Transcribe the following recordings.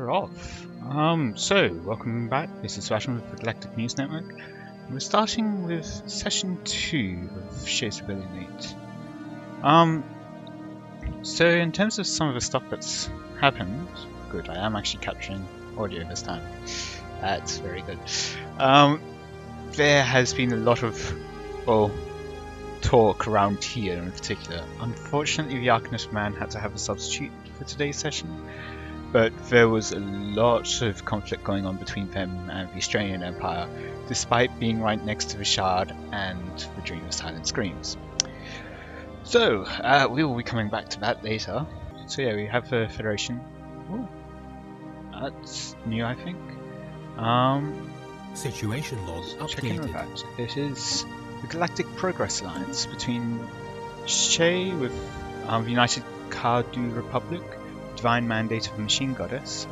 we're off. So welcome back. This is Sebastian with the Galactic News Network. We're starting with session 2 of Shay's Rebellion 8. So in terms of some of the stuff that's happened, good, I am actually capturing audio this time. That's very good. There has been a lot of, well, talk around here in particular. Unfortunately, the Arcanist man had to have a substitute for today's session, but there was a lot of conflict going on between them and the Australian Empire, despite being right next to the Shard and the Dream of Silent Screams. So, we will be coming back to that later. So yeah, we have the Federation. Ooh, that's new, I think. Situation log checking with updated. that. It is the Galactic Progress Alliance between Shay with the United Cardu Republic, Divine Mandate of the Machine Goddess,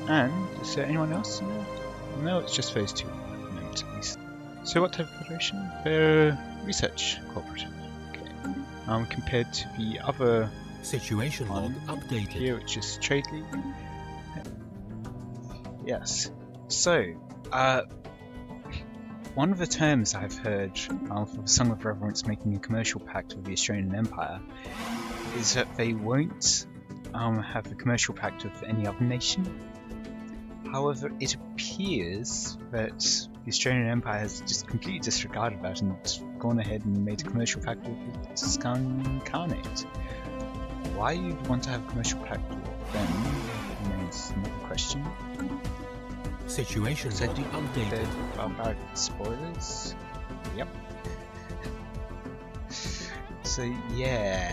and is there anyone else in there? No, it's just those two at the moment at least. So what type of federation? They're research cooperative. Okay. Compared to the other Situation log updated. here, which is Trade League. Yes. So, one of the terms I've heard for the Song of Reverence making a commercial pact with the Australian Empire is that they won't have a commercial pact with any other nation. However, it appears that the Australian Empire has just completely disregarded that and gone ahead and made a commercial pact with the Scan Incarnate. Why you'd want to have a commercial pact with them remains another question. Situation So log updated. About spoilers? Yep. So yeah,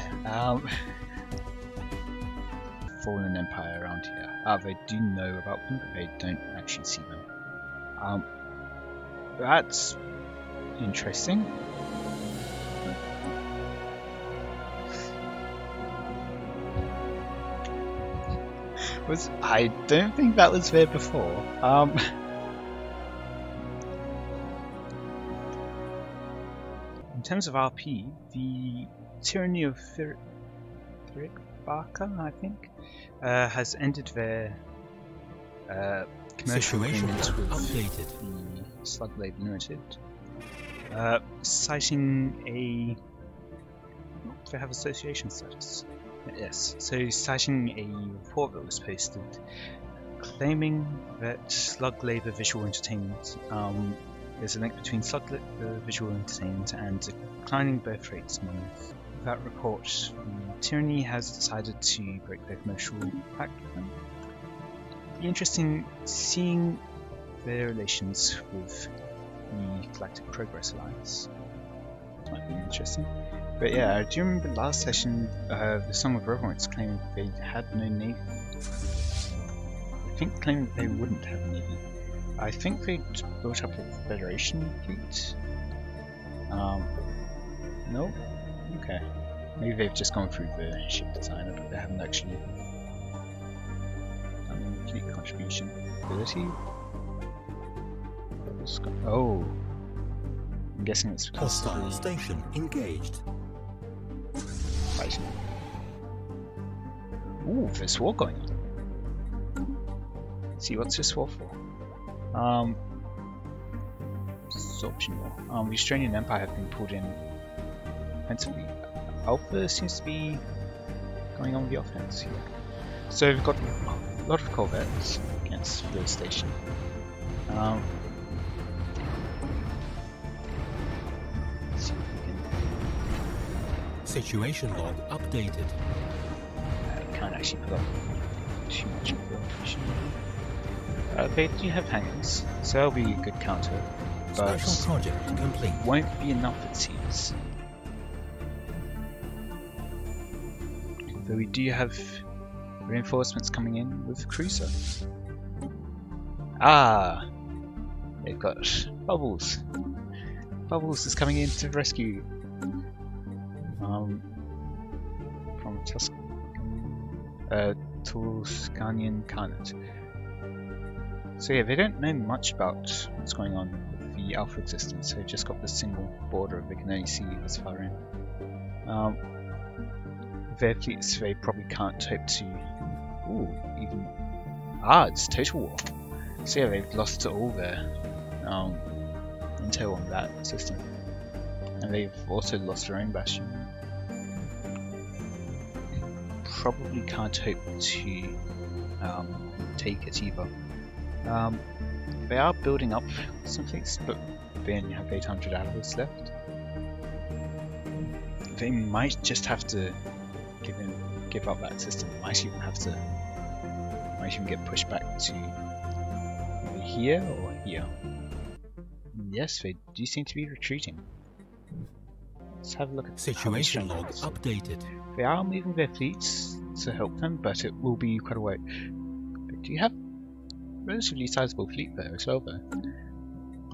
Fallen Empire around here. They do know about them, but they don't actually see them. That's interesting. I don't think that was there before. In terms of RP, the Tyranny of Thric Barker, I think, has ended their commercial Situation agreement log with updated. the Slug Blade Limited, citing a... they have association status. Yes, so citing a report that was posted claiming that Slug Labor Visual Entertainment, there's a link between Slug Labor Visual Entertainment and declining birth rates among youth. With that report, Tyranny has decided to break their commercial pact with them. It'd be interesting seeing their relations with the Galactic Progress Alliance. Might be interesting. But yeah, do you remember last session, the Song of Reverence claimed they had no navy? I think claimed they wouldn't have a navy. I think they built up a Federation fleet. No? Okay. Maybe they've just gone through the ship designer, but they haven't actually done fleet contribution. Ability? Oh! I'm guessing it's because Hostile station engaged. fighting. Ooh, there's war going on. Let's see, what's this war for? Absorption war. The Australian Empire have been pulled in offensively. Alpha seems to be going on the offense here. So we've got a lot of corvettes against the station. Let's see if we can... Situation log updated. I can't actually put up too much information. They do have hangars, so that'll be a good counter, but Special project complete. won't be enough it seems. Though we do have reinforcements coming in with the cruiser. Ah! They've got Bubbles. Bubbles is coming in to rescue. From Tuscanian Khanate. So yeah, they don't know much about what's going on with the Alpha existence. They've just got this single border they can only see this far in. Their fleets, they probably can't hope to even Ah, it's Total War. So yeah, they've lost all their intel on that system. And they've also lost their own bastion. Probably can't hope to take it either. They are building up some fleets, but they only have 800 allies left. They might just have to give up that system. Might even get pushed back to either here or here. Yes, they do seem to be retreating. Let's have a look at Situation log updated. They are moving their fleets to help them, but it will be quite a way. They do have relatively sizable fleet there as well, though.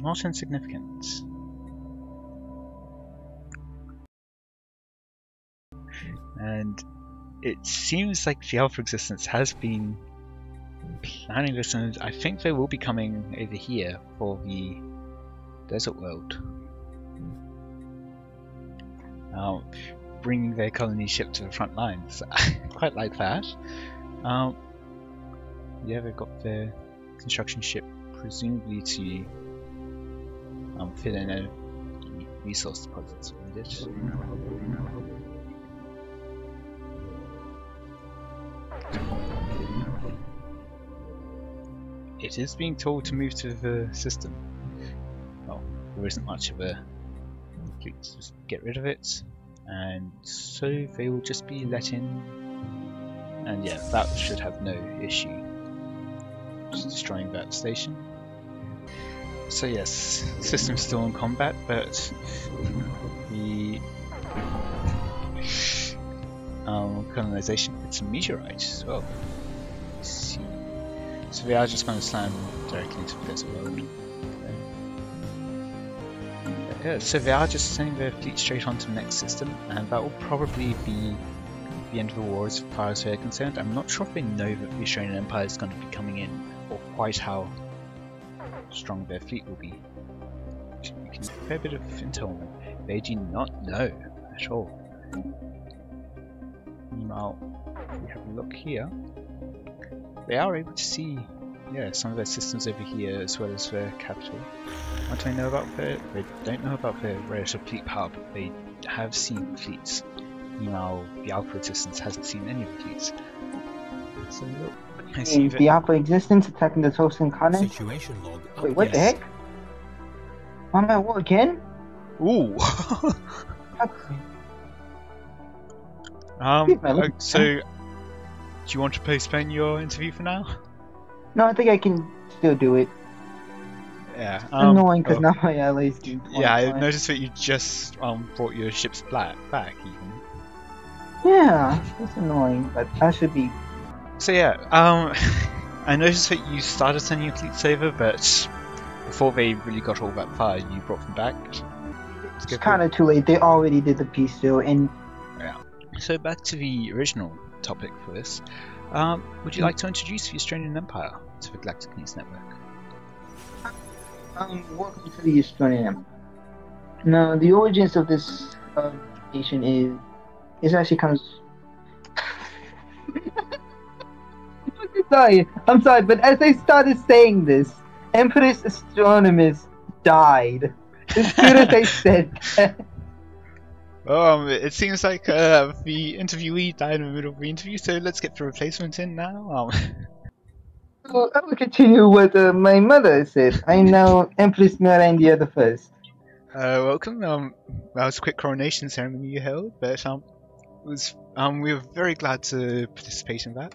Not insignificant. And it seems like the Alpha Existence has been planning this, and I think they will be coming over here for the desert world. Bringing their colony ship to the front lines. Quite like that. Yeah, they've got their construction ship presumably to fill in a resource deposits needed. It is being told to move to the system. Well, there isn't much of a fleet, just get rid of it, and so they will just be let in, and yeah, that should have no issue. Just destroying that station. So yes, the system's still in combat, but the colonization, it's a meteorite as well. Let's see. So they are just going to slam directly into the desert world. Yeah, so they are just sending their fleet straight onto the next system, and that will probably be the end of the war as far as they're concerned. I'm not sure if they know that the Australian Empire is going to be coming in, or quite how strong their fleet will be. You can get a fair bit of intel on them. They do not know at all. Meanwhile, if we have a look here, they are able to see, yeah, some of their systems over here as well as their capital. What do they know about their? They don't know about their relative fleet power, but they have seen fleets. Meanwhile, the Alpha Existence hasn't seen any of the fleets. So look, I see the Alpha Existence attacking the Tosin Continent. Situation log. Wait, what the heck? I'm at war again? ooh! So, do you want to postpone your interview for now? No, I think I can still do it. Yeah. It's annoying because now my allies do. Yeah, I noticed that you just brought your ships back even. Yeah, it's annoying, but that should be. So yeah, I noticed that you started sending your fleets over, but before they really got all that far, you brought them back. It's kind of too late. They already did the peace deal, and yeah. So back to the original topic for this. Would you like to introduce the Australian Empire to the Galactic News Network? Welcome to the Australian Empire. Now, the origins of this nation is actually kind of. I'm sorry, but as I started saying this, Empress Astronomus died. As soon as I said that. It seems like the interviewee died in the middle of the interview, so let's get the replacement in now. Well, I will continue what my mother said. I'm now Empress Miranda the First. Welcome. That was a quick coronation ceremony you held, but we were very glad to participate in that.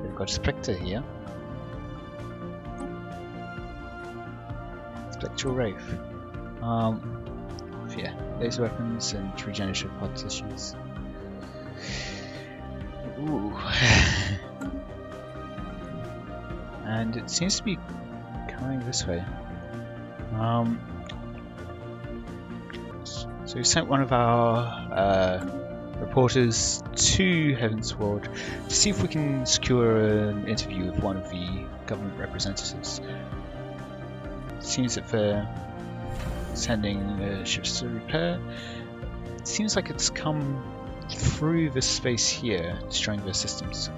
We've got a Spectre here. Spectral Wraith. Yeah, laser weapons and regenerative pod tissues. Ooh. And it seems to be coming this way. So we sent one of our reporters to Heavensward to see if we can secure an interview with one of the government representatives. It seems that they're sending ships to repair. It seems like it's come through this space here, destroying their systems.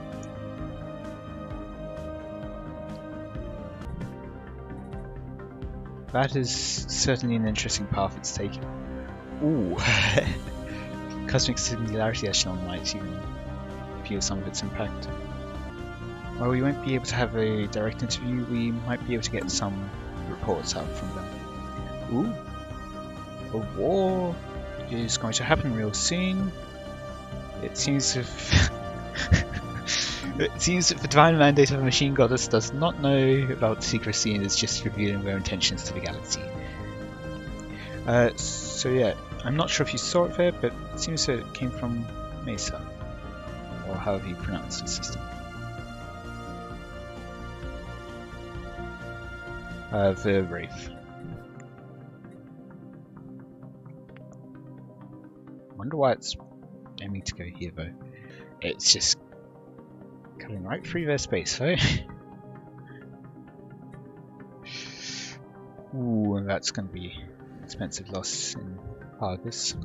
That is certainly an interesting path it's taken. Ooh, Cosmic Singularity Echelon might even feel some of its impact. While we won't be able to have a direct interview, we might be able to get some reports out from them. Ooh, a war is going to happen real soon. It seems if it seems that the divine mandate of a machine goddess does not know about secrecy and is just revealing their intentions to the galaxy. So yeah, I'm not sure if you saw it there, but it seems that it came from Mesa, or however you pronounce the system. The Wraith. Wonder why it's aiming to go here though. It's just coming right through their space, though. Ooh, and that's going to be an expensive loss in Argus.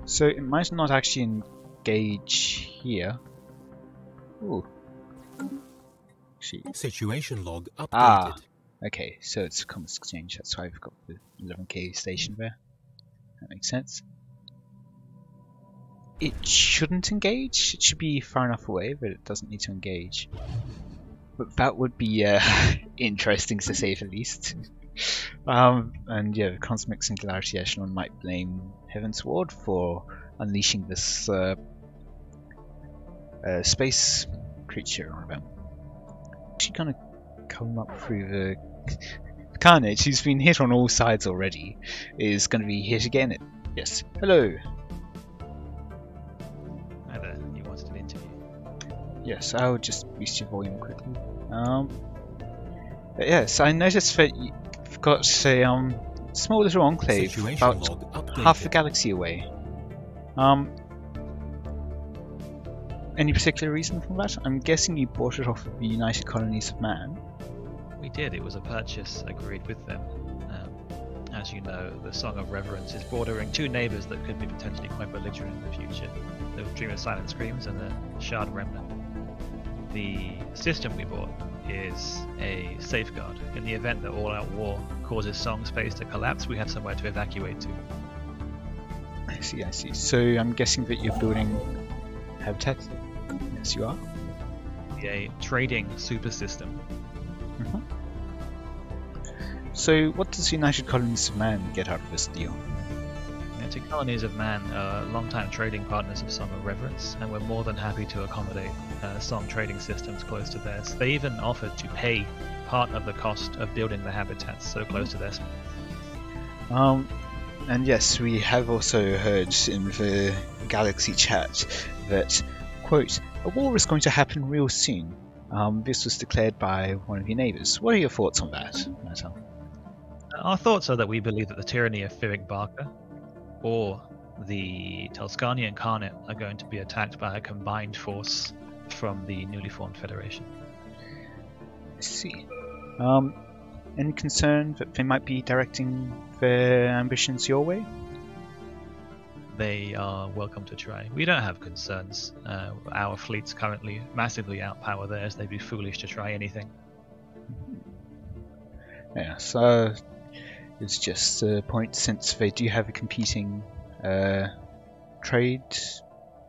So it might not actually engage here. Ooh. Situation log updated. Ah, okay, so it's a commerce exchange, that's why we've got the 11k station there. That makes sense. It shouldn't engage, it should be far enough away, but it doesn't need to engage. But that would be interesting to say the least. And yeah, the Cosmic Singularity Echelon might blame Heaven's Ward for unleashing this space creature on them. Actually gonna come up through the Carnage, who's been hit on all sides already, is gonna be hit again. Yes. Hello. Hi there, you wanted an interview? Yes, I'll just boost your volume quickly. But yes, I noticed that you've got a small little enclave about half the galaxy away. Any particular reason for that? I'm guessing you bought it off of the United Colonies of Man. We did, it was a purchase agreed with them. As you know, the Song of Reverence is bordering two neighbours that could be potentially quite belligerent in the future. The Dream of Silent Screams and the Shard Remnant. The system we bought is a safeguard. In the event that all-out war causes Song space to collapse, we have somewhere to evacuate to. I see, I see. So I'm guessing that you're building habitat? Yes, you are. A trading super system. Mm-hmm. So what does United Colonies of Man get out of this deal? United Colonies of Man are long-time trading partners of Song of Reverence, and we're more than happy to accommodate Song trading systems close to theirs. They even offered to pay part of the cost of building the habitats so close to their space. And yes, we have also heard in the Galaxy chat that, quote, a war is going to happen real soon. This was declared by one of your neighbours. What are your thoughts on that, Matter? Our thoughts are that we believe that the tyranny of Fyric Barker or the Telskani Incarnate are going to be attacked by a combined force from the newly formed Federation. I see. Any concern that they might be directing their ambitions your way? They are welcome to try. We don't have concerns. Our fleets currently massively outpower theirs. They'd be foolish to try anything. Yeah, so it's just a point, since they do have a competing trade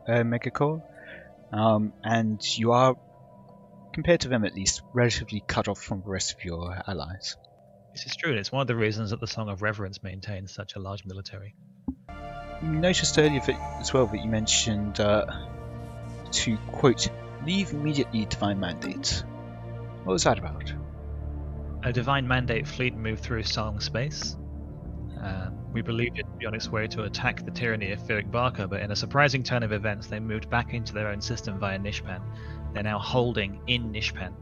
megacore, and you are, compared to them at least, relatively cut off from the rest of your allies. This is true, and it's one of the reasons that the Song of Reverence maintains such a large military. You noticed earlier as well that you mentioned to, quote, leave immediately Divine Mandate. What was that about? A Divine Mandate fleet moved through Song space. We believed it to be on its way to attack the tyranny of Fyric Barker, but in a surprising turn of events, they moved back into their own system via Nishpan. They're now holding in Nishpan.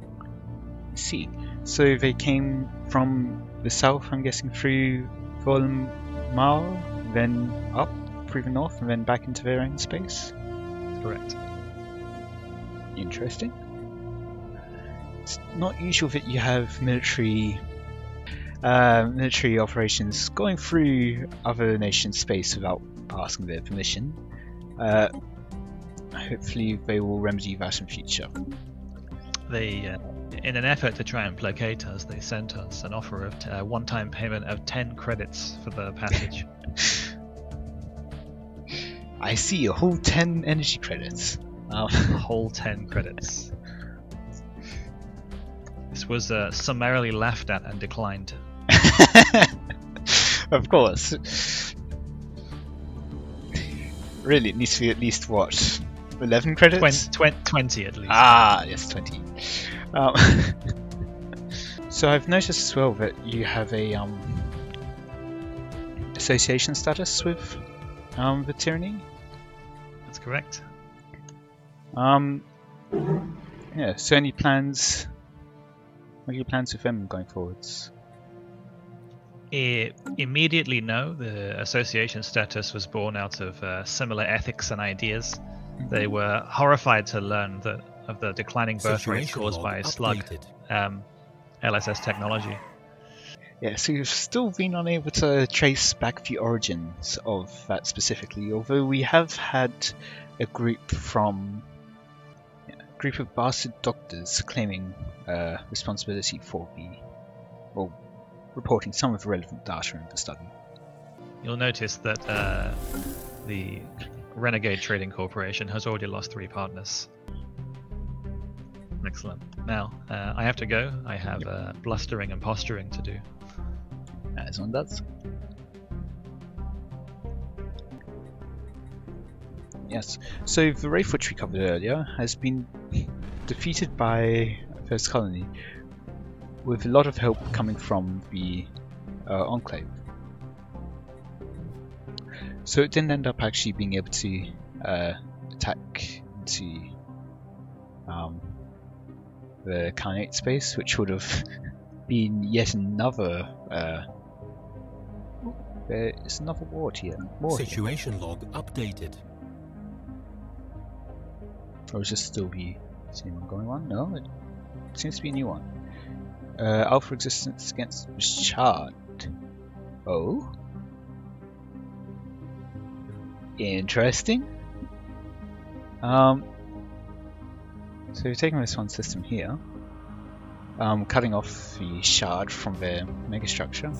I see. So they came from the south, I'm guessing, through Volmar, then up through the north, and then back into their own space? Correct. Interesting. It's not usual that you have military military operations going through other nations' space without asking their permission. Hopefully they will remedy that in future. They, in an effort to try and placate us, they sent us an offer of a one-time payment of 10 credits for the passage. I see, a whole 10 energy credits. A whole 10 credits. This was summarily laughed at and declined. Of course. Really, it needs to be at least, what, 11 credits? 20 at least. Ah, yes, 20. So I've noticed as well that you have a association status with the Tyranny. That's correct. Yeah, so any plans? What are your plans with them going forwards? Immediately, no. The association status was born out of similar ethics and ideas. They were horrified to learn that of the declining birth rate caused by slug LSS technology. Yeah, so you've still been unable to trace back the origins of that specifically, although we have had a group of bastard doctors claiming responsibility for reporting some of the relevant data in the study. You'll notice that the Renegade Trading Corporation has already lost 3 partners. Excellent. Now, I have to go. I have blustering and posturing to do. As one does. Yes, so the Wraith which we covered earlier has been defeated by First Colony with a lot of help coming from the Enclave. So it didn't end up actually being able to attack into the Khanate space, which would have been yet another there is another ward here. Situation log updated. Or is this still the same ongoing one? No, it seems to be a new one. Alpha resistance against shard. Oh, interesting. So we're taking this one system here, cutting off the shard from their megastructure.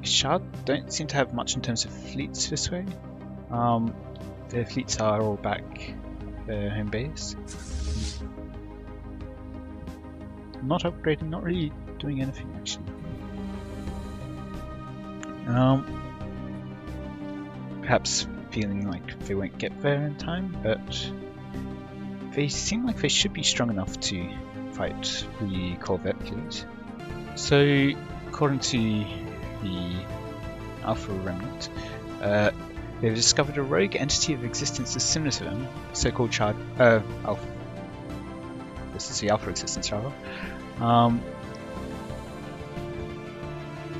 Shard don't seem to have much in terms of fleets this way. Their fleets are all back at their home base. Not upgrading, not really doing anything actually. Perhaps feeling like they won't get there in time, but they seem like they should be strong enough to fight the Corvette fleet. So, according to the Alpha Remnant, they've discovered a rogue entity of existence that's similar to them, so-called Alpha. This is the Alpha existence, rather.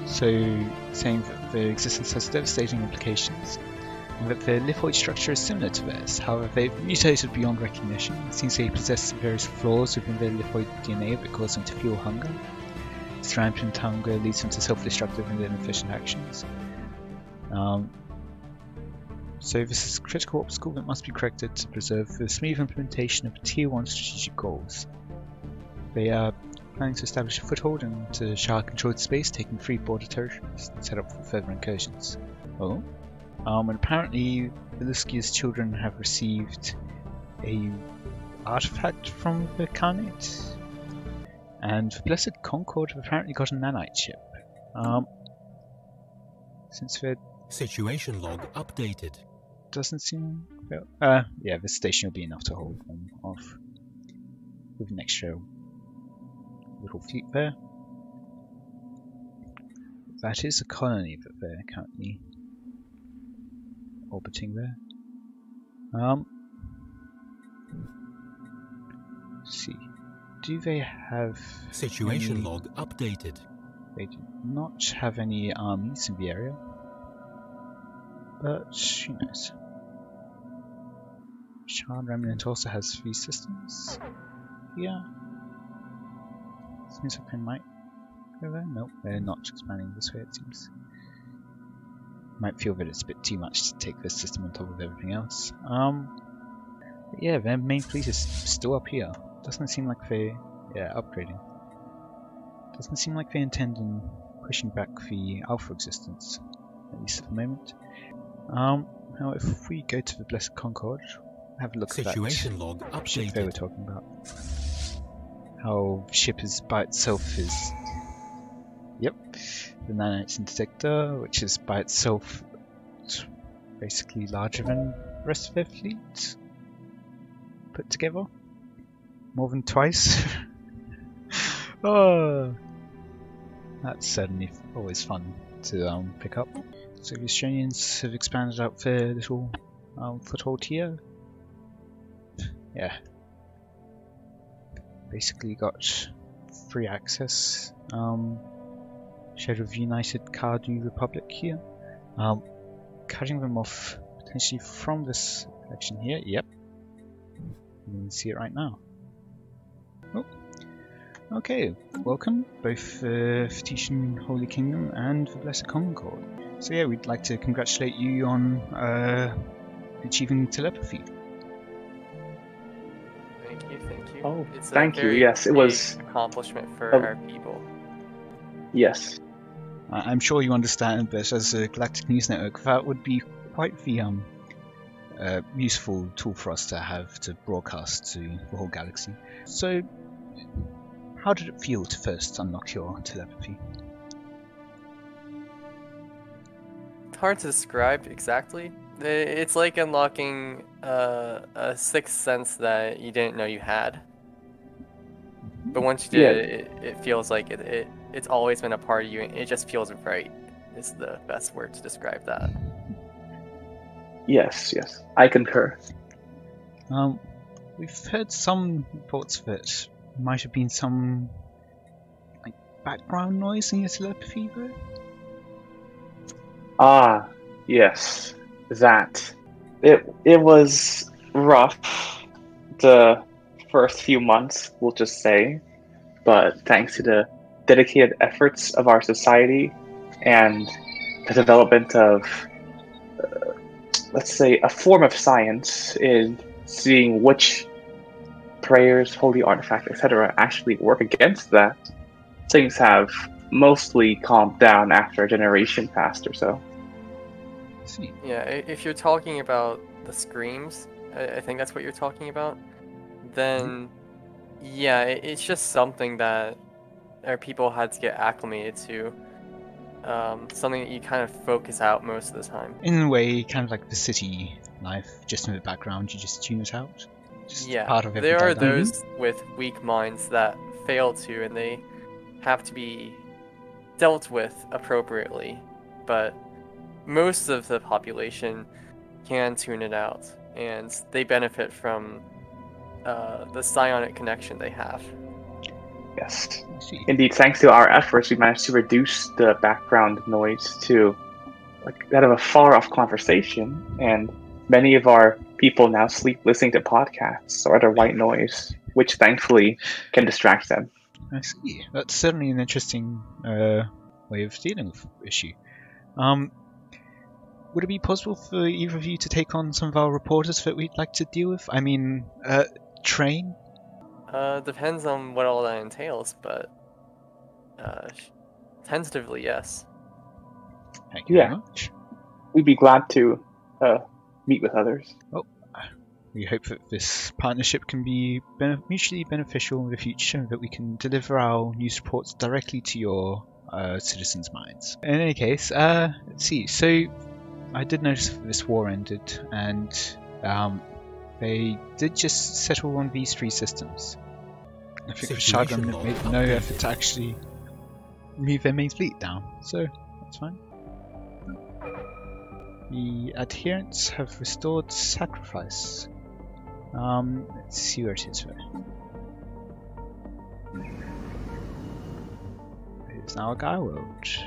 So, saying that their existence has devastating implications, and that their lithoid structure is similar to theirs. However, they've mutated beyond recognition. It seems they possess various flaws within their lithoid DNA that cause them to fuel hunger. This rampant hunger leads them to self-destructive and inefficient actions. So this is a critical obstacle that must be corrected to preserve the smooth implementation of Tier 1 strategic goals. They are planning to establish a foothold into Shah-controlled space, taking 3 border territories and set up for further incursions. Oh. And apparently Veluskia's children have received a artifact from the Khanate. And the Blessed Concord have apparently got a nanite chip. Since their Situation log updated. doesn't seem yeah, this station will be enough to hold them off with an extra little fleet there. That is a colony that they're currently orbiting there. Let's see. Do they have Situation any... log updated. They do not have any armies in the area, but who knows. Shard Remnant also has 3 systems here. Seems like they might go there. Nope, they're not expanding this way, it seems. Might feel that it's a bit too much to take this system on top of everything else. But yeah, their main fleet is still up here. Doesn't seem like they... yeah, upgrading. Doesn't seem like they intend on pushing back the Alpha existence, at least at the moment. Now if we go to the Blessed Concord, have a look at that Situation log ship they were updated. talking about. How the ship is by itself is... yep, the Nanites Interdictor, which is by itself basically larger than the rest of their fleet put together. More than twice. Oh, that's certainly always fun to pick up. So the Australians have expanded out their little foothold here. Yeah. Basically got free access. Shadow of United Cardu Republic here. Cutting them off potentially from this section here. Yep. You can see it right now. Oh. Okay, welcome, both the Phoenician Holy Kingdom and the Blessed Concord. So yeah, we'd like to congratulate you on achieving telepathy. Thank you, thank you. Oh, It's a thank you. very Yes, it big was. accomplishment for Oh. our people. Yes. I'm sure you understand that as a Galactic News Network, that would be quite the useful tool for us to have to broadcast to the whole galaxy. So, how did it feel to first unlock your telepathy? It's hard to describe exactly. It's like unlocking a sixth sense that you didn't know you had. But once you did it feels like it's always been a part of you, and it just feels right. Is the best word to describe that. Yes, yes. I concur. We've heard some reports that might have been some like background noise in your telepathy though? Ah, yes. That. It was rough the first few months, we'll just say. But thanks to the dedicated efforts of our society and the development of, let's say, a form of science in seeing which prayers, holy artifacts, etc. actually work against that, things have mostly calmed down after a generation passed or so. See. Yeah, if you're talking about the screams, I think that's what you're talking about, then yeah, it's just something that our people had to get acclimated to. Something that you kind of focus out most of the time. In a way, kind of like the city life, just in the background, you just tune it out. Just Yeah, part of every there are dialogue. those with weak minds that fail to, and they have to be dealt with appropriately. But most of the population can tune it out, and they benefit from the psionic connection they have. Yes. I see. Indeed, thanks to our efforts, we managed to reduce the background noise to like that of a far-off conversation, and many of our people now sleep listening to podcasts or other white noise, which thankfully can distract them. I see. That's certainly an interesting way of dealing with the issue. Would it be possible for either of you to take on some of our reporters that we'd like to deal with? I mean, train? Depends on what all that entails, but tentatively, yes. Thank you Yeah. very much. We'd be glad to meet with others. We hope that this partnership can be mutually beneficial in the future, that we can deliver our news reports directly to your citizens' minds. In any case, let's see. So, I did notice that this war ended, and they did just settle on these three systems. I think Situation Shadram log made no updated. effort to actually move their main fleet down, so that's fine. The adherents have restored sacrifice. Let's see where it is. It's now a Gaia world,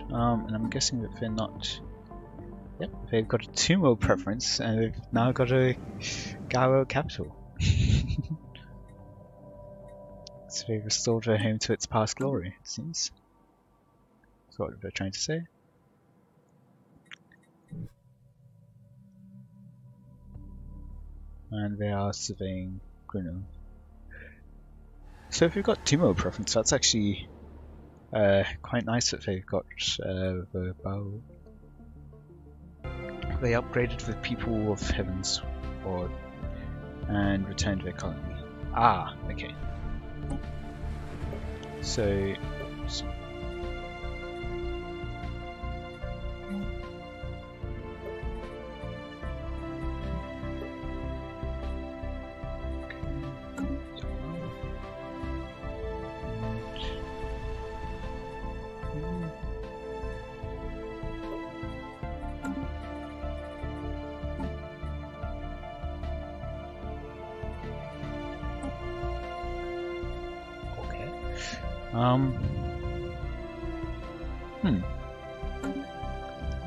and I'm guessing that they're not. Yep, they've got a two-world preference, and they've now got a Gaia world capital. So they've restored their home to its past glory, it seems. That's what they're trying to say. And they are surveying Gruno. So if we've got 2 more preference, that's actually quite nice that they've got the bow. They upgraded the people of Heaven's Ward and returned their colony. Ah, okay. So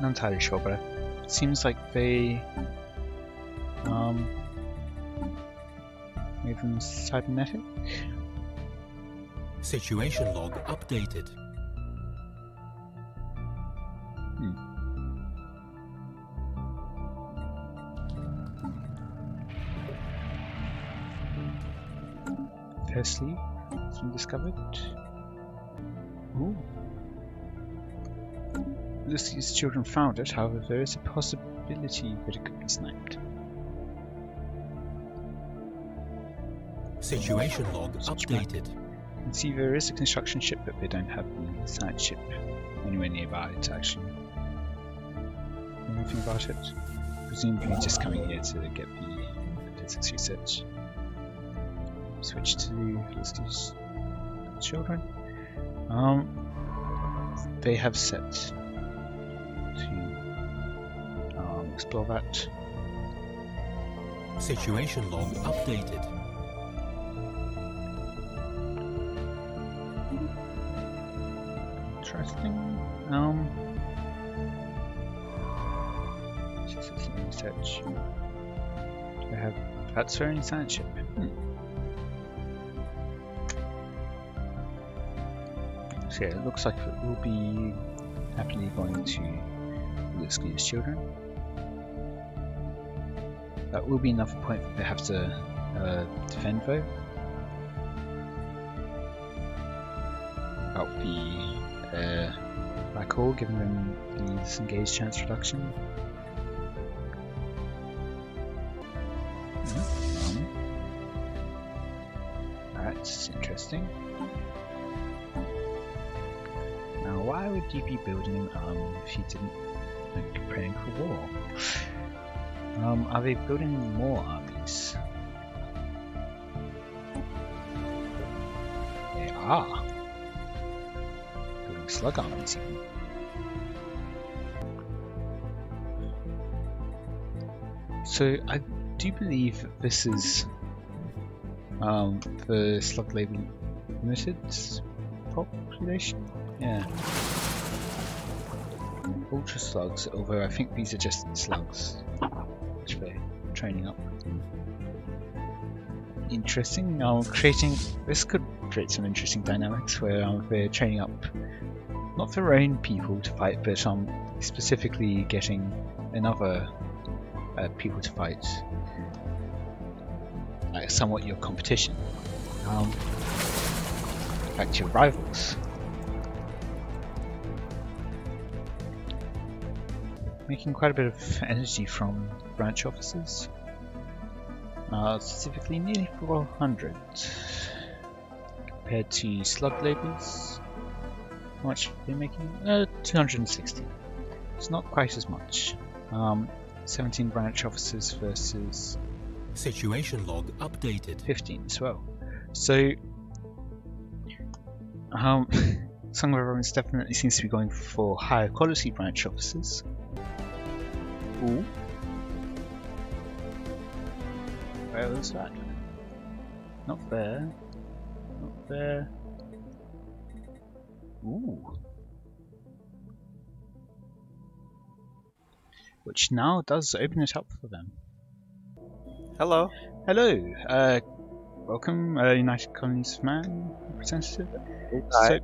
not entirely sure, but it seems like they made them cybernetic. Situation log updated. Firstly, it's been discovered. Ooh. Lucy's children found it, however there is a possibility that it could be sniped. Situation log updated. You can see there is a construction ship, but they don't have the science ship anywhere nearby to actually know anything about it. Presumably just coming here to get the physics research. Switch to Lucy's children. They have set to explore that. Situation log updated. Interesting. Research. They have that's their own science ship. So yeah, it looks like it will be happily going to Lucy's children. That will be another point that they have to defend though. About the black hole, giving them the disengaged chance reduction. That's interesting. Now, why would you be building an army if you didn't like preparing for war? Are they building more armies? They are. Building slug armies even. So I do believe that this is the slug label limited population. Yeah. Ultra slugs, although I think these are just slugs which they're training up. Interesting. Now creating this could create some interesting dynamics where they're training up not their own people to fight, but specifically getting another people to fight, like somewhat your competition. In fact, your rivals. Making quite a bit of energy from branch officers. Specifically nearly 400 compared to slug labels. How much are they making? 260. It's not quite as much. 17 branch officers versus Situation log updated. 15 as well. So some of everyone definitely seems to be going for higher quality branch officers. Ooh. Where was that? Not there. Not there. Ooh. Which now does open it up for them. Hello. Hello. welcome, United Colonies of Man representative. Hi.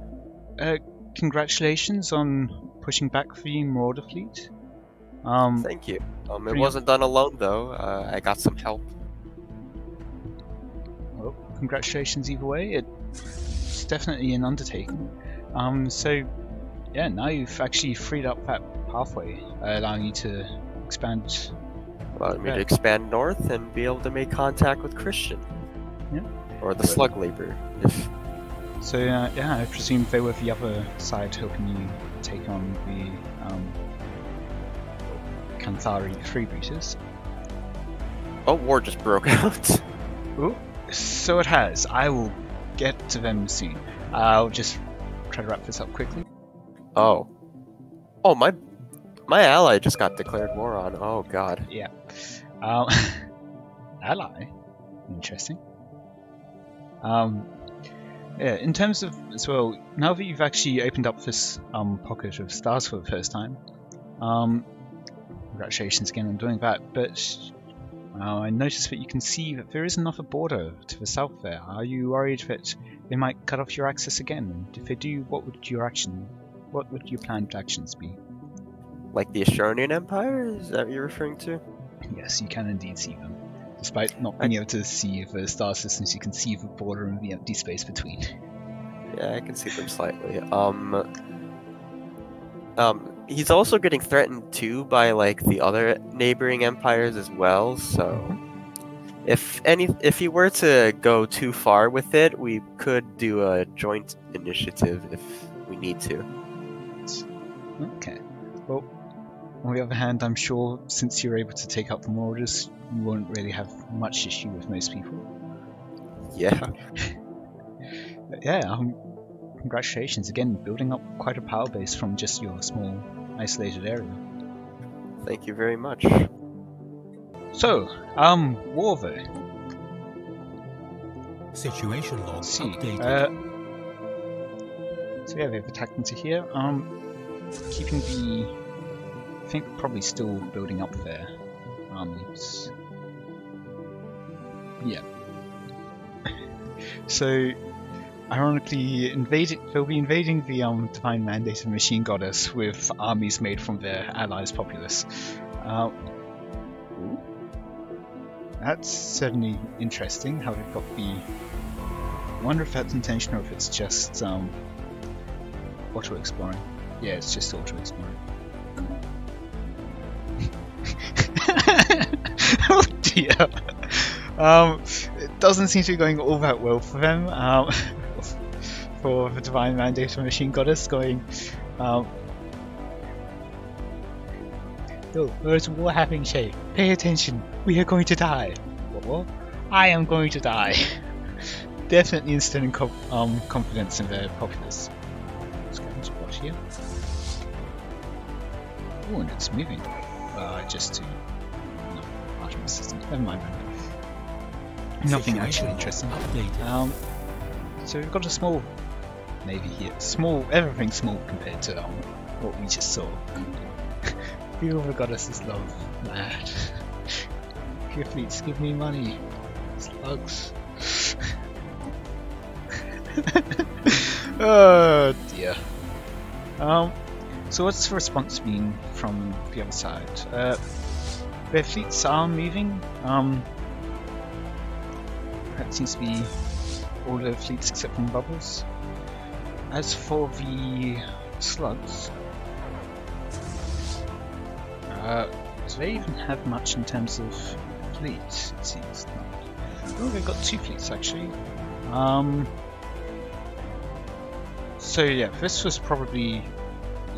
So, congratulations on pushing back the Marauder fleet. Thank you. It wasn't done alone though. I got some help. Well, congratulations either way. It's definitely an undertaking. So, yeah, now you've actually freed up that pathway, allowing you to expand. Allowed me to expand north and be able to make contact with Christian. Yeah. Or the slug labor. So, yeah, I presume they were the other side helping you take on the Kanthari freebooters. Oh, war just broke out. Ooh, so it has. I will get to them soon. I'll just try to wrap this up quickly. Oh. Oh, my ally just got declared war on. Oh, God. Yeah. Ally? Interesting. Yeah, in terms of, as well, now that you've actually opened up this pocket of stars for the first time, congratulations again on doing that, but I noticed that you can see that there is another border to the south there. Are you worried that they might cut off your access again? And if they do, what would your planned actions be? Like the Asharnian Empire? Is that what you're referring to? Yes, you can indeed see them. Despite not being able to see the star systems, you can see the border and the empty space between. Yeah, I can see them slightly. He's also getting threatened too by like the other neighboring empires as well. So, if he were to go too far with it, we could do a joint initiative if we need to. Okay. Well, on the other hand, I'm sure since you're able to take up the Marauders, you won't really have much issue with most people. Yeah. But yeah, congratulations again, building up quite a power base from just your small, isolated area. Thank you very much. So, war though. Situation log Let's see. updated. So yeah, they've attacked into here. Keeping the, I think probably still building up their armies. Yeah. So, ironically, they'll be invading the Divine Mandate of Machine Goddess with armies made from their allies' populace. That's certainly interesting. How they've got the. I wonder if that's intentional or if it's just auto exploring. Yeah, it's just auto exploring. Oh dear. It doesn't seem to be going all that well for them. For the Divine Mandate of Machine Goddess going. Oh, there's a war happening, Shay. Pay attention. We are going to die. What? I am going to die. Definitely instilling confidence in their populace. Let's go into watch here. Oh, and it's moving. Just to. No, Artemis system. Never mind. Nothing actually interesting. So we've got a small navy here. Small, everything small compared to what we just saw. Feel the goddesses love, mad. Your fleets give me money. Slugs. Oh dear. So what's the response been from the other side? Their fleets are moving. That seems to be all the fleets except from Bubbles. As for the slugs, do they even have much in terms of fleets? It seems not. Oh, they've got 2 fleets actually. So yeah, this was probably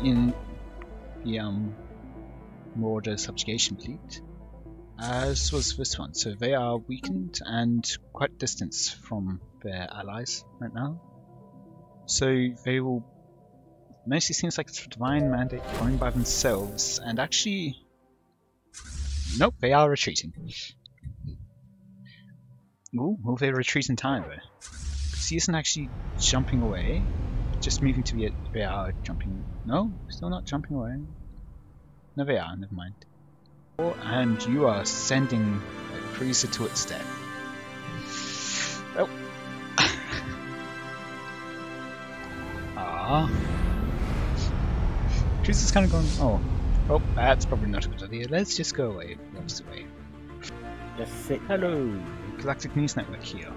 in the Marauder subjugation fleet, as was this one. So they are weakened and quite distant from their allies right now. So they will. Mostly seems like it's a Divine Mandate going by themselves, and actually, nope, they are retreating. Ooh, will they retreat in time though? Because he isn't actually jumping away, just moving to the. They are jumping. No, still not jumping away. No, they are. Never mind. And you are sending a cruiser to its death. Oh. Ah. Chris is kind of going. Oh. Oh, that's probably not a good idea. Let's just go away. Let's away. Just sit. Hello, Galactic News Network here.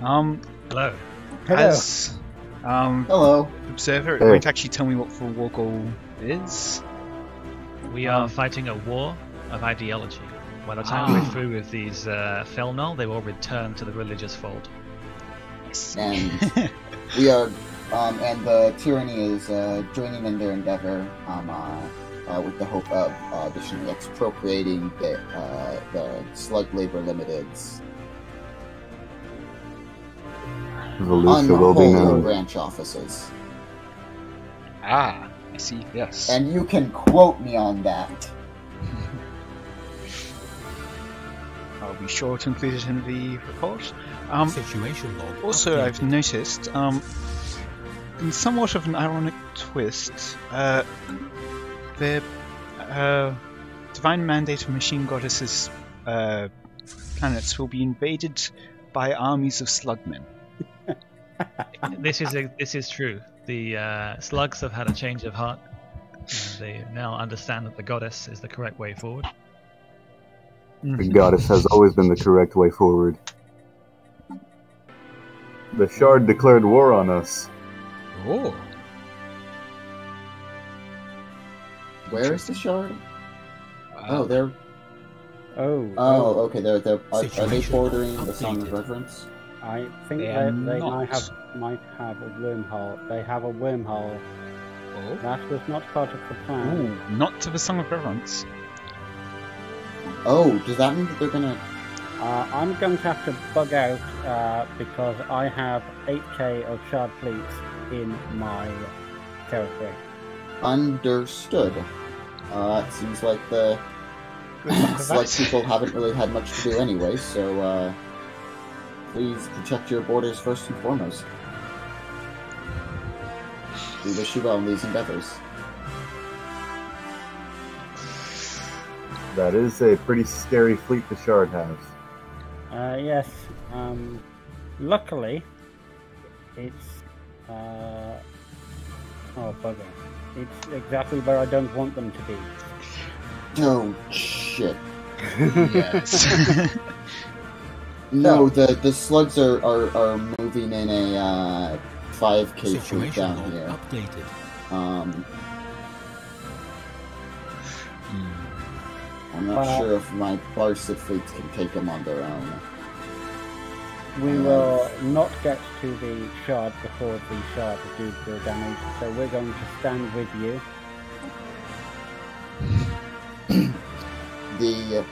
Hello. Hello. As Hello. observer, going to actually tell me what the war goal is. We are fighting a war of ideology. By the time we're through with these Felnol, they will return to the religious fold. And we are, and the tyranny is joining in their endeavor with the hope of additionally expropriating the Slug Labor Limited's unholy branch offices. Ah, I see, yes. And you can quote me on that. I'll be sure to include it in the report. Situation log Also, updated. I've noticed, in somewhat of an ironic twist, the divine mandate of machine goddesses' planets will be invaded by armies of slugmen. This is true. The slugs have had a change of heart. They now understand that the goddess is the correct way forward. The goddess has always been the correct way forward. The Shard declared war on us. Oh. Where is the Shard? Oh, they're... Oh. Oh, okay. Are they Situation bordering the Song of updated. Reverence? I think They they are might not. have a wormhole. They have a wormhole. Oh. That was not part of the plan. Ooh, not to the Song of Reverence. Oh, does that mean that they're gonna... I'm going to have to bug out because I have 8k of shard fleets in my territory. Understood. It seems like the Slug people haven't really had much to do anyway, so please protect your borders first and foremost. We wish you well in these endeavors. That is a pretty scary fleet the Shard has. Yes. Luckily, it's oh bugger! It's exactly where I don't want them to be. Oh, shit. Yes. No, the slugs are moving in a 5k fleet Situation down log here. updated. I'm not sure if my Barsid fleets can take them on their own. We will not get to the shard before the shard do the damage, so we're going to stand with you. The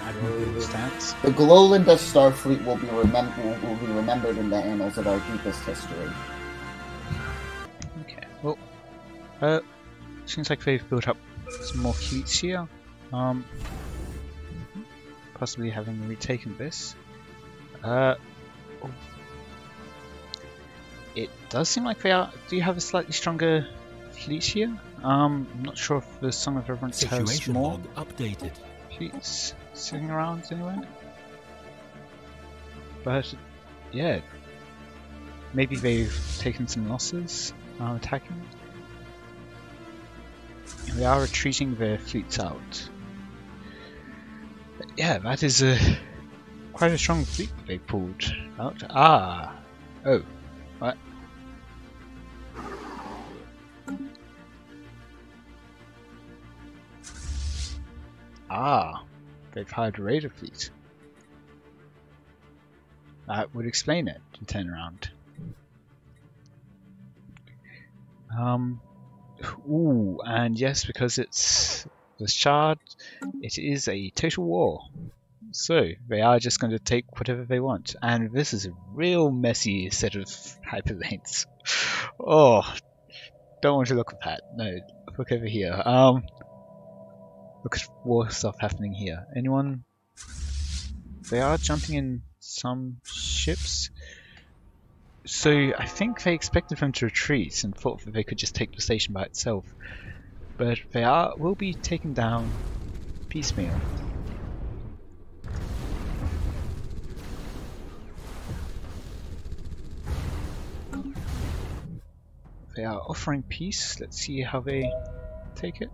admirable stats. the Glolinda Starfleet will be remembered in the annals of our deepest history. Okay, well, seems like they've built up some more fleets here. Possibly having retaken this. It does seem like they do have a slightly stronger fleet here. I'm not sure if the Song of Reverence has Situation more log updated. fleets sitting around anywhere. But yeah, maybe they've taken some losses attacking. They are retreating their fleets out. But yeah, that is quite a strong fleet that they pulled out. Ah! Oh. What? Ah! They've hired a raider fleet. That would explain it, to turn around. Ooh, and yes, because it's the Shard, it is a total war. So, they are just going to take whatever they want. And this is a real messy set of hyperlanes. Oh, don't want to look at that. No, look over here. Look at war stuff happening here. Anyone? They are jumping in some ships. So I think they expected them to retreat and thought that they could just take the station by itself. But they will be taken down piecemeal. they are offering peace. Let's see how they take it.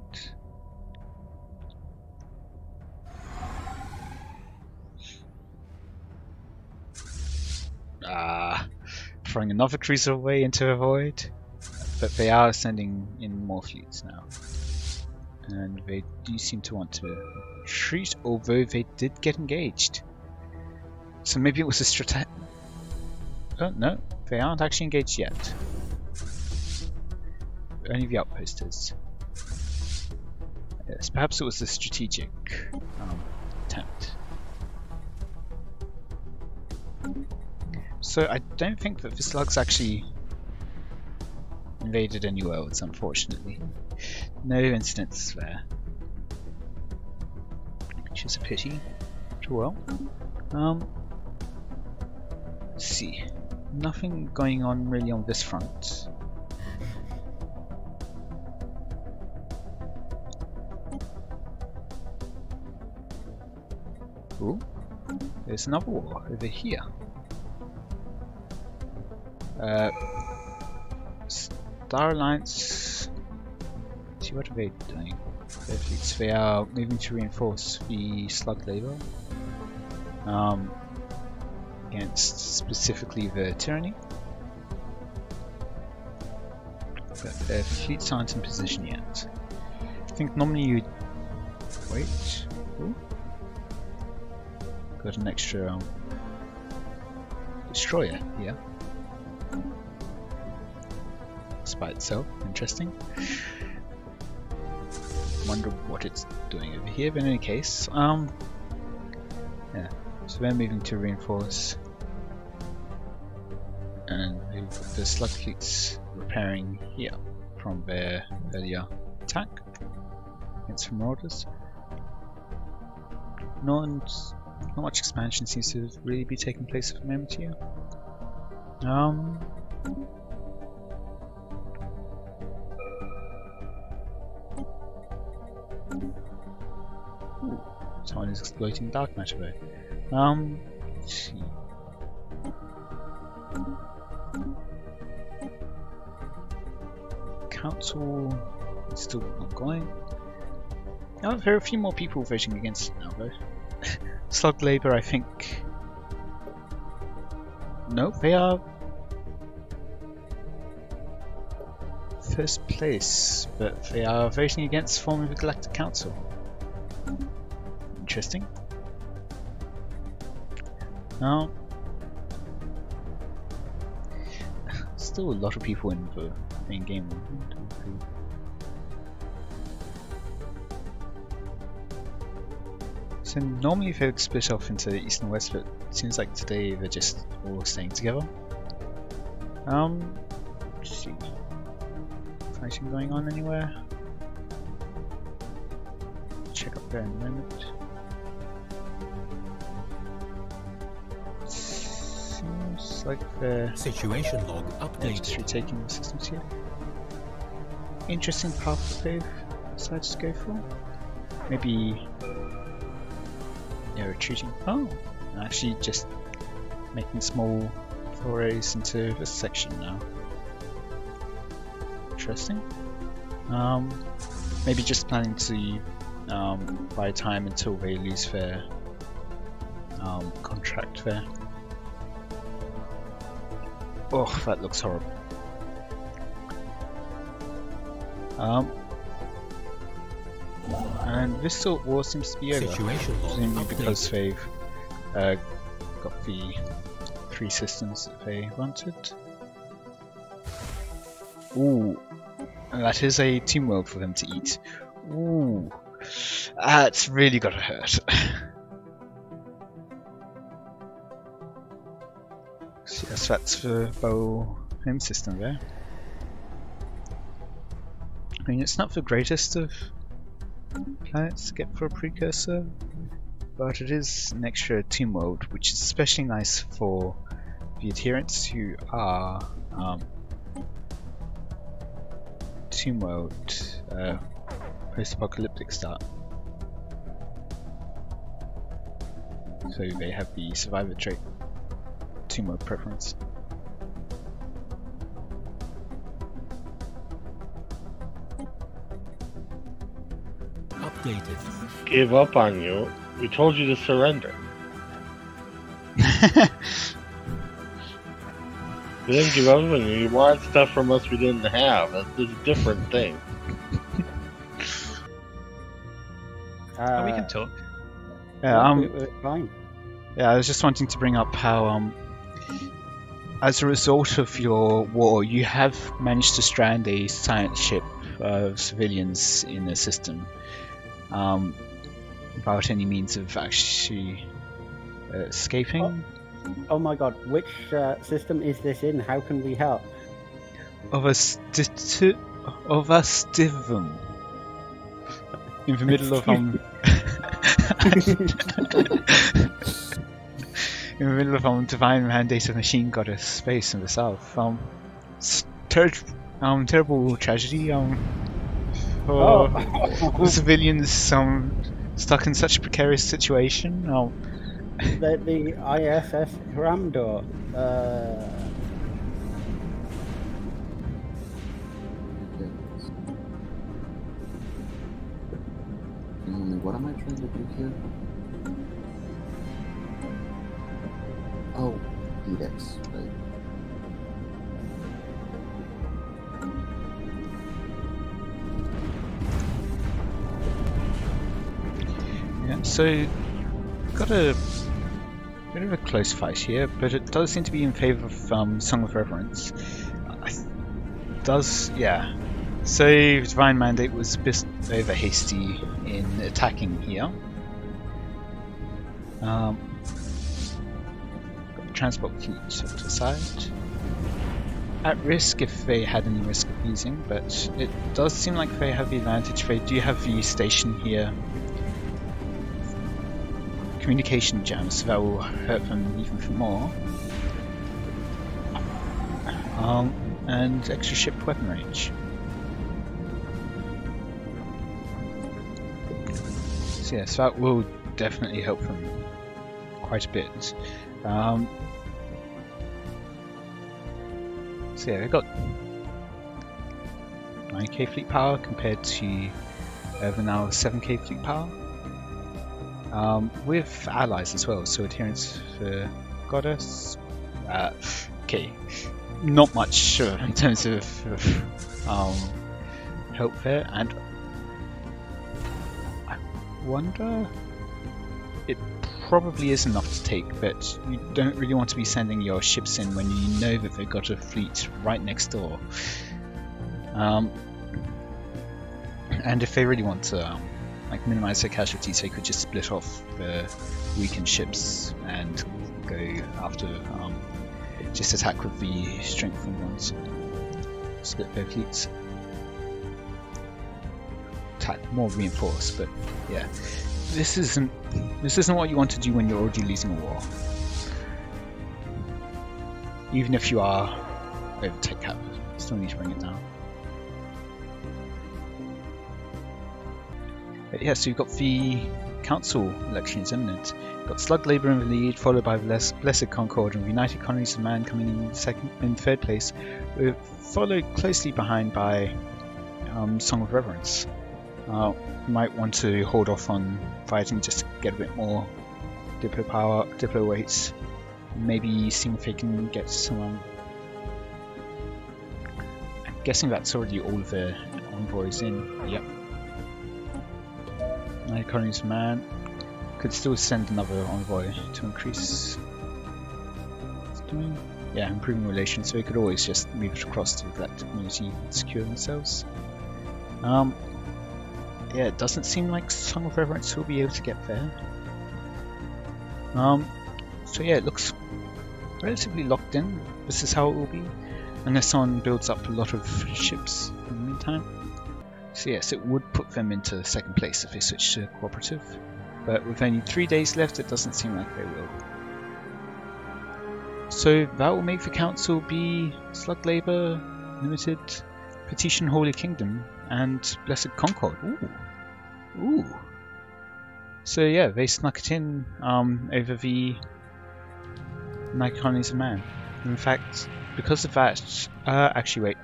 Throwing another cruiser away into the void, but they are sending in more fleets now, and they do seem to want to retreat, although they did get engaged. So maybe it was a strategy. Oh no, they aren't actually engaged yet. Only the outpost is. Yes, perhaps it was a strategic attempt. So I don't think that the slugs actually invaded any worlds, unfortunately. No incidents there. Which is a pity. Well. Let's see. Nothing going on really on this front. Ooh. There's another war over here. Star Alliance. See, what are they doing? Their fleets. They are moving to reinforce the slug labor against specifically the tyranny. But their fleets aren't in position yet. I think normally you'd wait. Ooh. Got an extra destroyer here. By itself, interesting. Wonder what it's doing over here, but in any case, yeah. So they're moving to reinforce, and the slug fleets repairing here from their earlier attack against marauders. Not much expansion seems to really be taking place at the moment here. Someone is exploiting dark matter there. Let's see. Council is still ongoing. Oh, there are a few more people voting against it now though. Slug Labour, I think. No, they are first place, but they are voting against forming the Galactic Council. Interesting. Now, still a lot of people in the main game. So normally they would split off into east and west, but it seems like today they're just all staying together. Let's see. Fighting going on anywhere? Check up there in a moment. Seems like the situation log updated. Retaking the systems here. Interesting path that they've decided to go for. Maybe they're retreating. Oh, actually just making small forays into this section now. Interesting. Maybe just planning to buy time until they lose their contract there. Oh, that looks horrible. And this sort of war seems to be over, presumably because they've got the 3 systems that they wanted. Ooh, and that is a team world for them to eat. Ooh, that's really gotta hurt. So yes, that's the bow home system there. I mean, it's not the greatest of planets to get for a precursor, but it is an extra team world, which is especially nice for the adherents who are team world post-apocalyptic start. So they have the survivor trait team world preference. updated. Gave up on you. We told you to surrender. We didn't give up on you. You wanted stuff from us we didn't have. That's a different thing. We can talk. Yeah, we're fine. yeah, I was just wanting to bring up how, as a result of your war, you have managed to strand a science ship of civilians in the system, without any means of actually escaping. Oh my god, which system is this in? How can we help? Of a stivum. In the middle of in the middle of divine mandate of machine goddess space in the south. Terrible tragedy. For the civilians stuck in such a precarious situation. The ISS Ramdor. What am I trying to do here? Oh, edicts, right. Yeah, so got a bit of a close fight here, but it does seem to be in favour of Song of Reverence. Yeah. So Divine Mandate was a bit over hasty in attacking here. Got the transport fleet set aside. At risk if they had any risk of losing, but it does seem like they have the advantage. They do have the station here. Communication jams, so that will hurt them even more. And extra ship weapon range. So yes, that will definitely help them quite a bit. So yeah, they've got 9k fleet power compared to the now 7k fleet power. With allies as well, so adherence for Goddess. Okay, not much in terms of help there, and I wonder, it probably is enough to take, but you don't really want to be sending your ships in when you know that they've got a fleet right next door. And if they really want to like minimize their casualties, they could just split off the weakened ships and go after, just attack with the strengthened ones. Split their fleets. Attack more reinforced, but yeah, this isn't what you want to do when you're already losing a war. Even if you are over tech cap, you still need to bring it down. But yeah, so you've got the council elections imminent. You've got Slug Labour in the lead, followed by Blessed Concord and United Colonies of Man coming in third place. We're followed closely behind by Song of Reverence. You might want to hold off on fighting just to get a bit more Diplo power, Diplo weights. Maybe see if they can get some. I'm guessing that's already all of the envoys in. Yep. United Colonies of Man could still send another envoy to increase. Yeah, improving relations, so we could always just move it across to the Galactic community and secure themselves. Yeah, it doesn't seem like Song of Reverence will be able to get there. So yeah, it looks relatively locked in. This is how it will be, unless someone builds up a lot of ships in the meantime. So yes, it would put them into second place if they switch to cooperative, but with only 3 days left, it doesn't seem like they will. So that will make the council be Slug Labour, Limited, Petition Holy Kingdom, and Blessed Concord. Ooh. So yeah, they snuck it in over the United Colonies of Man. In fact, because of that, actually wait,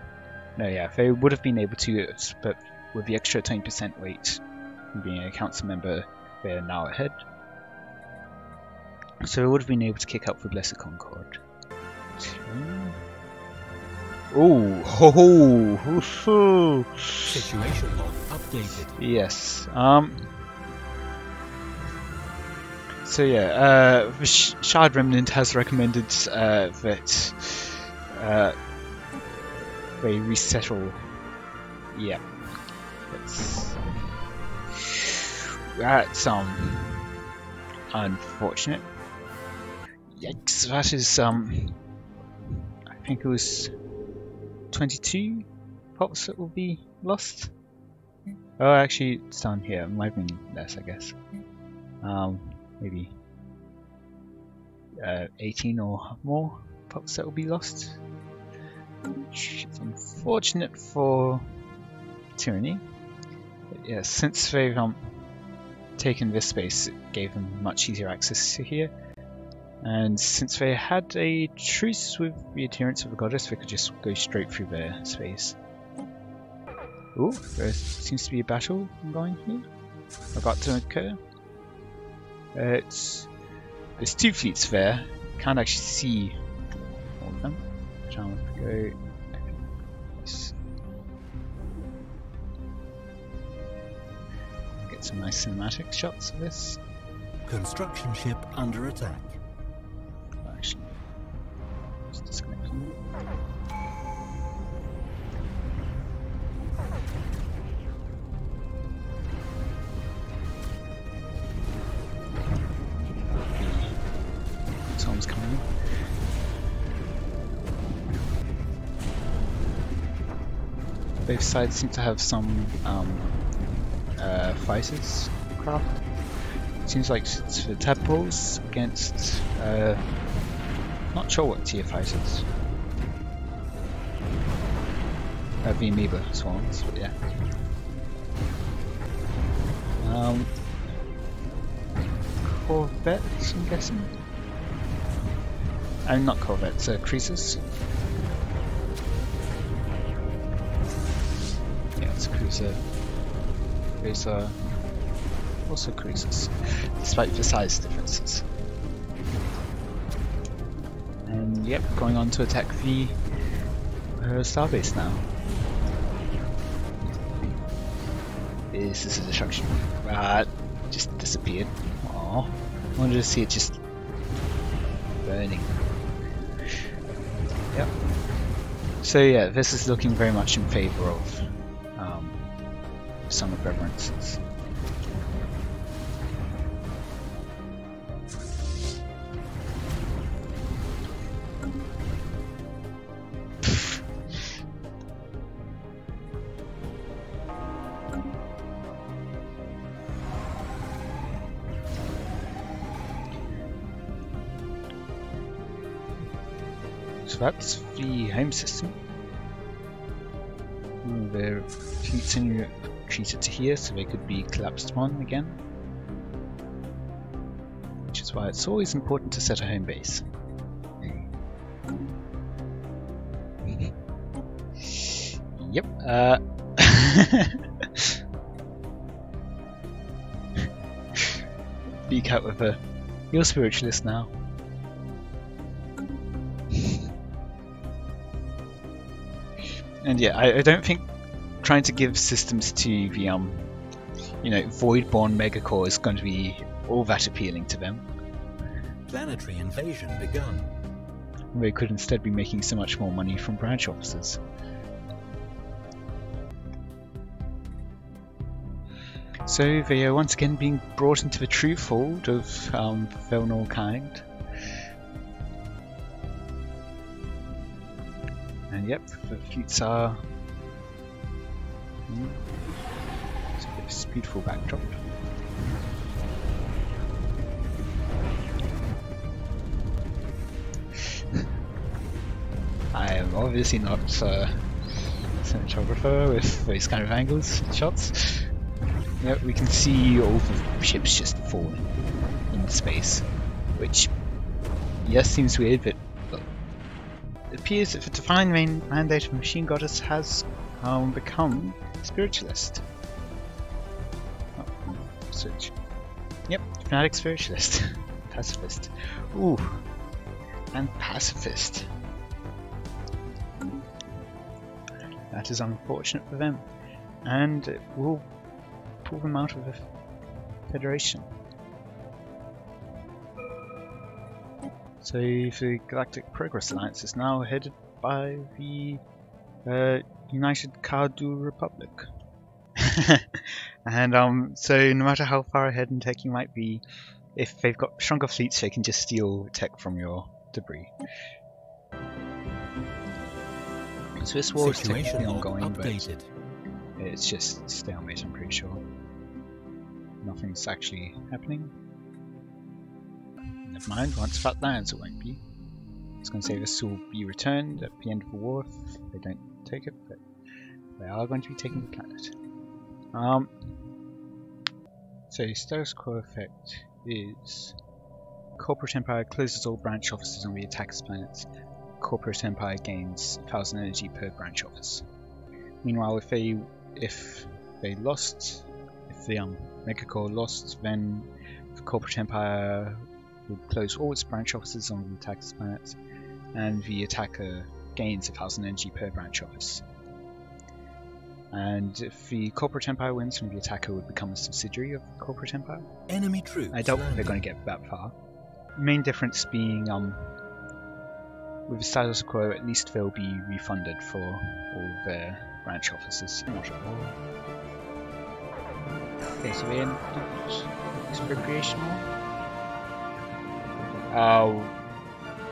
no, yeah, they would have been able to, but with the extra 10% weight, being a council member, they're now ahead. So we would have been able to kick up for Blessed Concord. Oh, ho ho, ho. Situation log updated. Yes. So yeah, the Shard Remnant has recommended that they resettle. Yeah. That's unfortunate. Yikes! That is I think it was 22 pops that will be lost. Oh, actually, it's down here. It might have been less, I guess. Maybe 18 or more pops that will be lost. Which is unfortunate for Tyranny. But yeah, since they've taken this space, it gave them much easier access to here. And since they had a truce with the adherents of the goddess, they could just go straight through their space. Ooh, there seems to be a battle going here, about to occur. There's 2 fleets there. Can't actually see all of them. Try and go. Get some nice cinematic shots of this. Construction ship under attack. Actually, just disconnecting. Tom's coming in. Both sides seem to have some fighters craft. Seems like it's the tadpoles against not sure what tier fighters. The amoeba swans, but yeah. Corvettes, I'm guessing. Not corvettes, cruisers. Yeah, it's a cruiser. These are also cruisers, despite the size differences. And yep, going on to attack the starbase now. This is a destruction. Just disappeared. Aww. I wanted to see it just burning. Yep. So yeah, this is looking very much in favor of Song of Reverences. So that's the home system. Their fleets in retreated to here, so they could be collapsed upon again. Which is why it's always important to set a home base. Yep. Beak out with a. You're spiritualist now. And yeah, I don't think trying to give systems to the Voidborn Megacore is going to be all that appealing to them. Planetary invasion begun. They could instead be making so much more money from branch officers. So they are once again being brought into the true fold of Velnor kind. And yep, the fleets are this beautiful backdrop. I am obviously not a cinematographer with those kind of angles and shots. Yep, we can see all the ships just falling in space, which yes seems weird, but it appears that the divine mandate of Machine Goddess has become spiritualist. Oh, switch. Yep, fanatic spiritualist. Pacifist. Ooh. And pacifist. That is unfortunate for them. And it will pull them out of the Federation. So the Galactic Progress Alliance is now headed by the United Cardu Republic. And so no matter how far ahead in tech you might be, if they've got stronger fleets, they can just steal tech from your debris. So this war is technically ongoing, updated. But it's just stalemate, I'm pretty sure. Nothing's actually happening. Never mind, once that lands it won't be. I was going to say this will be returned at the end of the war if they don't take it, but they are going to be taking the planet. So status quo effect is Corporate Empire closes all branch offices on the attacker's planets. Corporate Empire gains 1000 energy per branch office. Meanwhile, if the Megacore lost, then the Corporate Empire would close all its branch offices on the attacker's planets, and the attacker gains 1000 energy per branch office. And if the Corporate Empire wins, then the attacker would become a subsidiary of the Corporate Empire. Enemy troops. I doubt they're going to get that far. Main difference being, with the status quo, at least they'll be refunded for all their branch offices. Not at all. Okay, so we end expropriation war.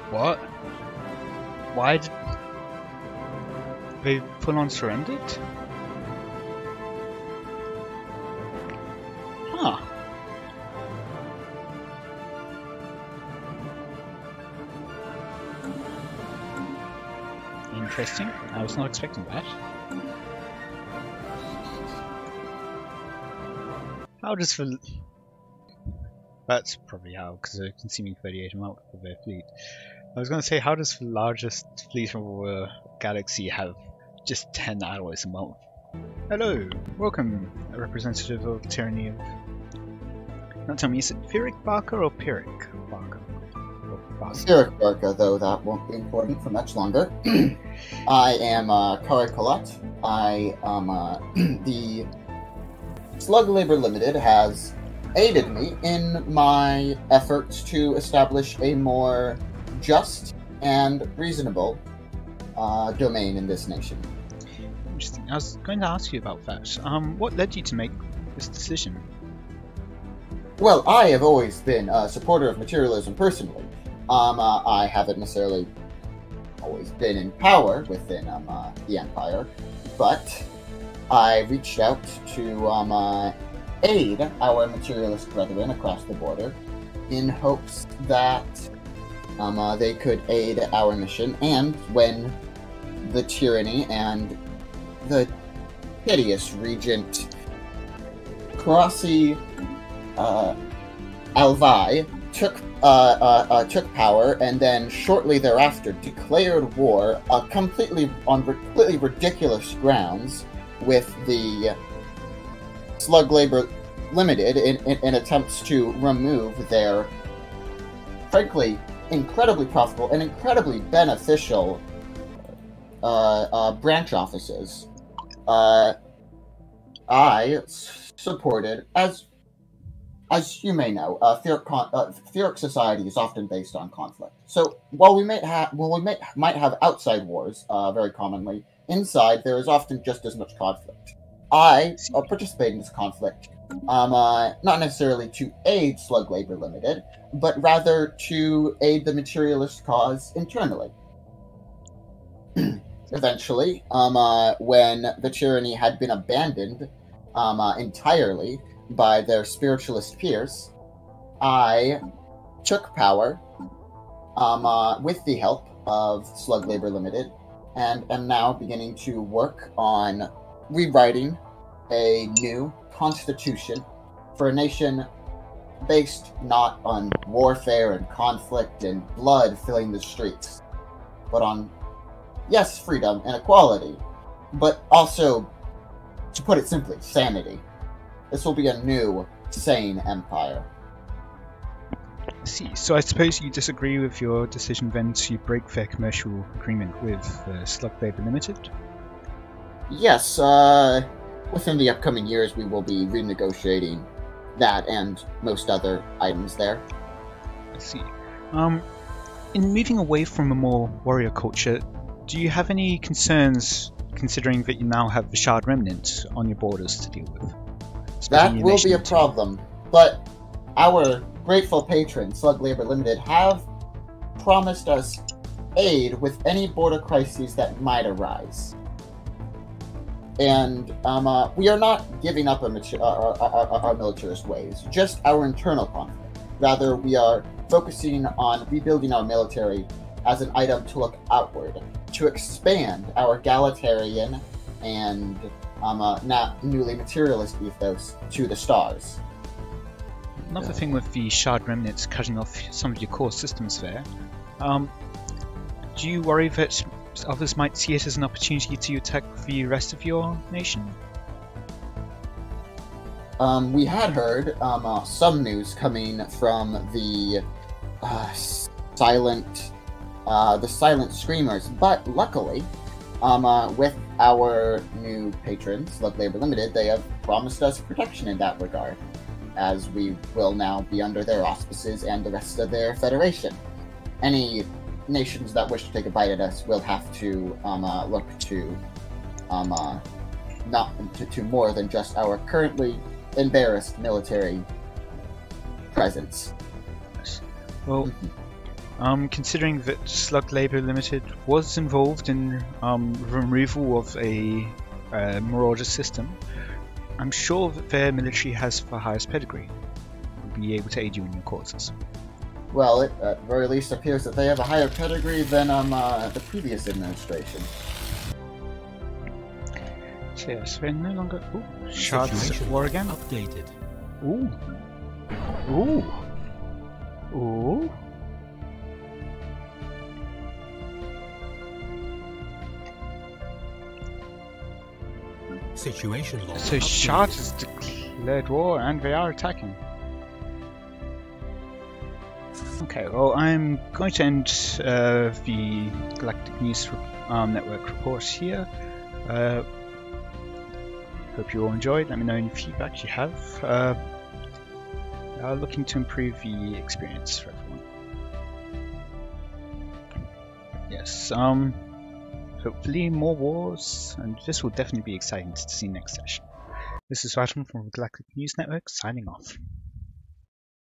What? Why did they full on surrendered? Huh. Interesting. I was not expecting that. How does the... That's probably how, because they're consuming 38 a month of their fleet. I was going to say, how does the largest fleet of the galaxy have just 10 alloys a month? Hello, welcome, a representative of Tyranny of... Don't tell me, is it Pyrrhic Barker or Pyrrhic Barker? Pyrrhic Barker, though that won't be important for much longer. I am Kari Colette. I am the Slug Labor Limited has aided me in my efforts to establish a more just and reasonable domain in this nation. Interesting. I was going to ask you about that. What led you to make this decision? Well, I have always been a supporter of materialism personally. I haven't necessarily always been in power within the Empire, but I reached out to aid our materialist brethren across the border in hopes that they could aid our mission, and when the tyranny and the hideous regent Karasi Alvai took power, and then shortly thereafter declared war on completely ridiculous grounds with the Slug Labor Limited in attempts to remove their, frankly, incredibly profitable and incredibly beneficial branch offices. I supported, as you may know, theoric society is often based on conflict. So while we might have outside wars, very commonly, inside there is often just as much conflict. I participate in this conflict, not necessarily to aid Slug Labor Limited, but rather to aid the materialist cause internally. Eventually, when the tyranny had been abandoned entirely by their spiritualist peers, I took power with the help of Slug Labor Limited, and am now beginning to work on rewriting a new constitution for a nation based not on warfare and conflict and blood filling the streets, but on, yes, freedom and equality, but also, to put it simply, sanity. This will be a new sane empire. I see. So I suppose you disagree with your decision then to break their commercial agreement with Slug Labor Limited? Yes, within the upcoming years we will be renegotiating that and most other items there. I see. In moving away from a more warrior culture, do you have any concerns considering that you now have the Shard Remnant on your borders to deal with? That will be a problem, but our grateful patrons, Slug Labor Limited, have promised us aid with any border crises that might arise. And we are not giving up our militarist ways, just our internal conflict. Rather, we are focusing on rebuilding our military as an item to look outward, to expand our egalitarian and now newly materialist ethos to the stars. Another thing with the Shard Remnants cutting off some of your core systems there, do you worry that others might see it as an opportunity to attack the rest of your nation? We had heard some news coming from the silent screamers, but luckily, with our new patrons, Slug Labor Limited, they have promised us protection in that regard, as we will now be under their auspices and the rest of their federation. Any nations that wish to take a bite at us will have to look to not to more than just our currently embarrassed military presence. Well, considering that Slug Labor Limited was involved in removal of a Marauder system, I'm sure that their military has the highest pedigree. Will be able to aid you in your causes. Well, it at the very least appears that they have a higher pedigree than the previous administration. So yes, they're no longer... Ooh, Shards at war again. Updated. Ooh. Ooh. Ooh. Situation log. So Shards has declared war and they are attacking. Okay, well I'm going to end the Galactic News Network report here. Hope you all enjoyed. Let me know any feedback you have. Looking to improve the experience for everyone. Yes, hopefully more wars, and this will definitely be exciting to see next session. This is Rajan from Galactic News Network, signing off.